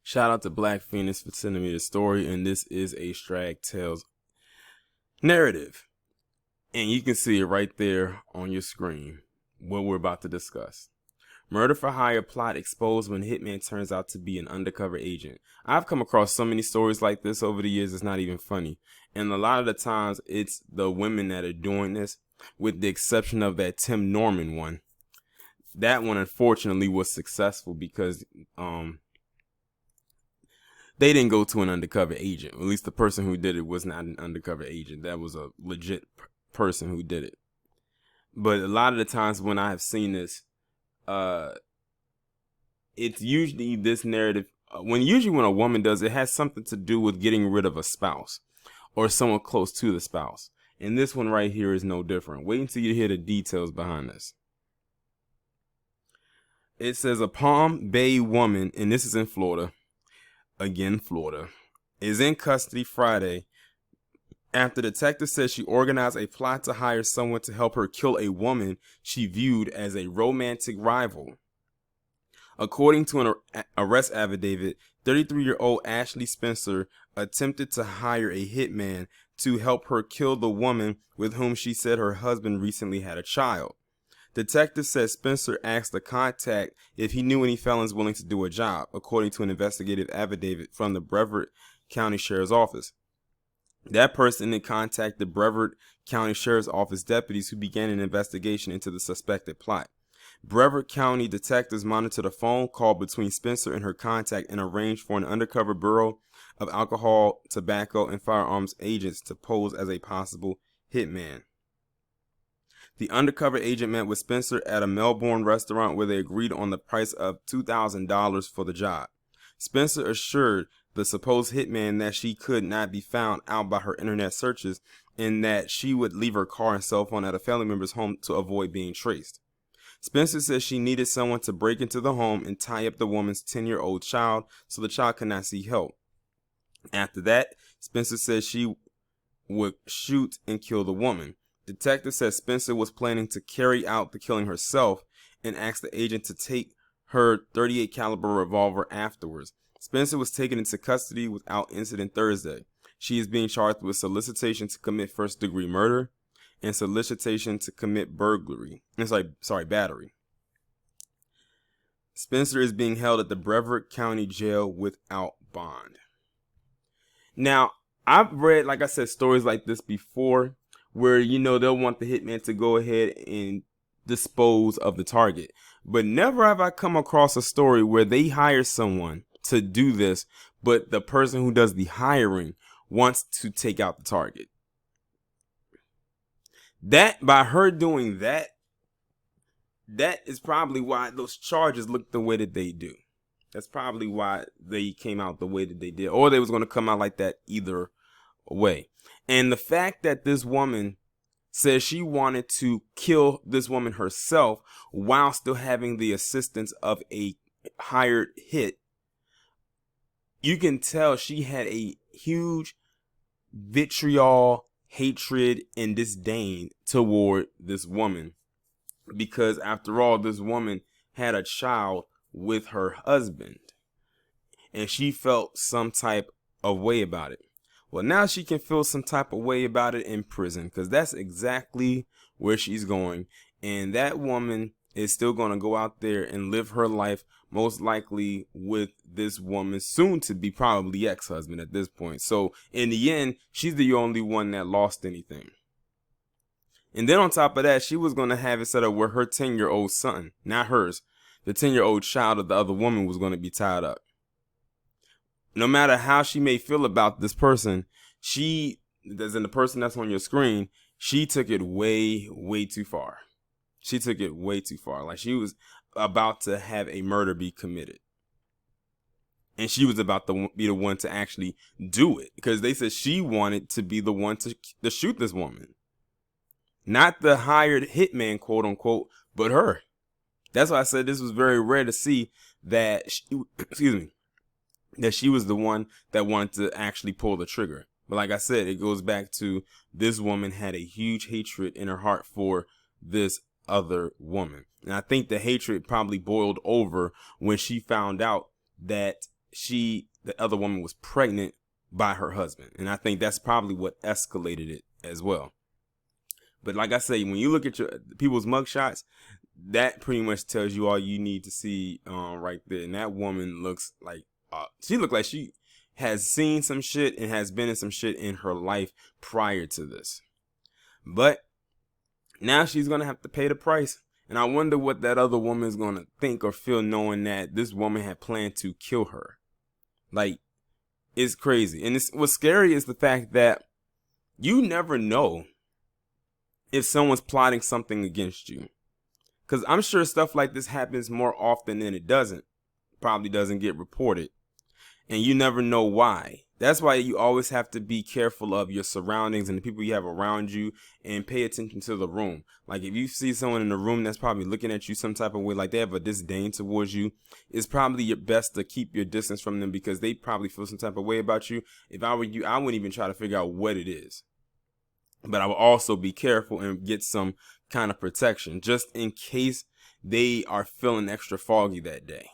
Shout out to Black Phoenix for sending me the story, and this is a Strag Tales narrative. And you can see it right there on your screen, what we're about to discuss. Murder for hire plot exposed when hitman turns out to be an undercover agent. I've come across so many stories like this over the years, it's not even funny. And a lot of the times, it's the women that are doing this, with the exception of that Tim Norman one. That one, unfortunately, was successful because they didn't go to an undercover agent. At least the person who did it was not an undercover agent. That was a legit person who did it. But a lot of the times when I have seen this, it's usually this narrative. When a woman does it, has something to do with getting rid of a spouse or someone close to the spouse. And this one right here is no different. Wait until you hear the details behind this. It says a Palm Bay woman, and this is in Florida, again Florida, is in custody Friday after detectives said she organized a plot to hire someone to help her kill a woman she viewed as a romantic rival. According to an arrest affidavit, 33-year-old Ashley Spencer attempted to hire a hitman to help her kill the woman with whom she said her husband recently had a child. Detectives said Spencer asked the contact if he knew any felons willing to do a job, according to an investigative affidavit from the Brevard County Sheriff's Office. That person then contacted Brevard County Sheriff's Office deputies who began an investigation into the suspected plot. Brevard County detectives monitored a phone call between Spencer and her contact and arranged for an undercover Bureau of Alcohol, Tobacco, and Firearms agents to pose as a possible hitman. The undercover agent met with Spencer at a Melbourne restaurant where they agreed on the price of $2,000 for the job. Spencer assured the supposed hitman that she could not be found out by her internet searches and that she would leave her car and cell phone at a family member's home to avoid being traced. Spencer says she needed someone to break into the home and tie up the woman's 10-year-old child so the child could not seek help. After that, Spencer says she would shoot and kill the woman. Detective says Spencer was planning to carry out the killing herself and asked the agent to take her .38 caliber revolver afterwards. Spencer was taken into custody without incident Thursday. She is being charged with solicitation to commit first-degree murder and solicitation to commit battery. Spencer is being held at the Brevard County Jail without bond. Now, I've read, like I said, stories like this before where, they'll want the hitman to go ahead and dispose of the target. But never have I come across a story where they hire someone to do this, but the person who does the hiring wants to take out the target. That, by her doing that, that is probably why those charges look the way that they do. That's probably why they came out the way that they did, or they was going to come out like that either way. And the fact that this woman says she wanted to kill this woman herself while still having the assistance of a hired hit, you can tell she had a huge vitriol, hatred, and disdain toward this woman. Because after all, this woman had a child with her husband. And she felt some type of way about it. Well, now she can feel some type of way about it in prison, because that's exactly where she's going. And that woman is still going to go out there and live her life, most likely with this woman's soon to be probably ex-husband at this point. So in the end, she's the only one that lost anything. And then on top of that, she was going to have it set up where her 10-year-old son, not hers, the 10-year-old child of the other woman was going to be tied up. No matter how she may feel about this person, as in the person that's on your screen, she took it way, way too far. She took it way too far. Like, she was about to have a murder be committed. And she was about to be the one to actually do it, because they said she wanted to be the one to shoot this woman. Not the hired hitman, quote unquote, but her. That's why I said this was very rare to see that that she was the one that wanted to actually pull the trigger. But like I said, it goes back to this woman had a huge hatred in her heart for this other woman. And I think the hatred probably boiled over when she found out that the other woman was pregnant by her husband. And I think that's probably what escalated it as well. But like I say, when you look at people's mugshots, that pretty much tells you all you need to see right there. And that woman looks like, she looked like she has seen some shit and has been in some shit in her life prior to this. But now she's going to have to pay the price. And I wonder what that other woman is going to think or feel knowing that this woman had planned to kill her. Like, it's crazy. And what's scary is the fact that you never know if someone's plotting something against you. Because I'm sure stuff like this happens more often than it doesn't. Probably doesn't get reported. And you never know why. That's why you always have to be careful of your surroundings and the people you have around you and pay attention to the room. Like if you see someone in the room that's probably looking at you some type of way, like they have a disdain towards you, it's probably your best to keep your distance from them because they probably feel some type of way about you. If I were you, I wouldn't even try to figure out what it is. But I would also be careful and get some kind of protection just in case they are feeling extra foggy that day.